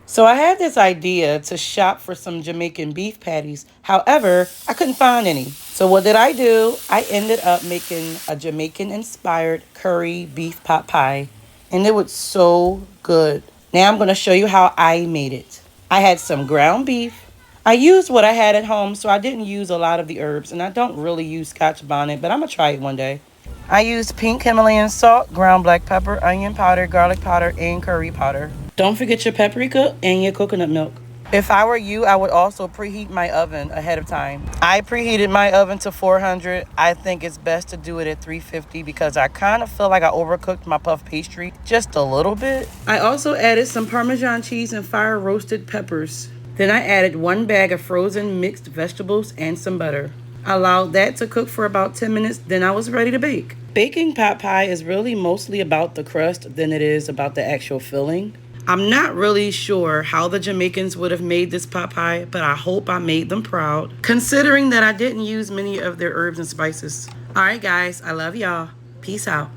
So I had this idea to shop for some Jamaican beef patties. However, I couldn't find any. So what did I do? I ended up making a Jamaican-inspired curry beef pot pie. And it was so good. Now I'm going to show you how I made it. I had some ground beef. I used what I had at home, so I didn't use a lot of the herbs. And I don't really use Scotch bonnet, but I'm going to try it one day. I used pink Himalayan salt, ground black pepper, onion powder, garlic powder, and curry powder. Don't forget your paprika and your coconut milk. If I were you, I would also preheat my oven ahead of time. I preheated my oven to 400. I think it's best to do it at 350 because I kind of feel like I overcooked my puff pastry just a little bit. I also added some Parmesan cheese and fire roasted peppers. Then I added 1 bag of frozen mixed vegetables and some butter. I allowed that to cook for about 10 minutes, then I was ready to bake. Baking pot pie is really mostly about the crust than it is about the actual filling. I'm not really sure how the Jamaicans would have made this pot pie, but I hope I made them proud, considering that I didn't use many of their herbs and spices. All right, guys, I love y'all. Peace out.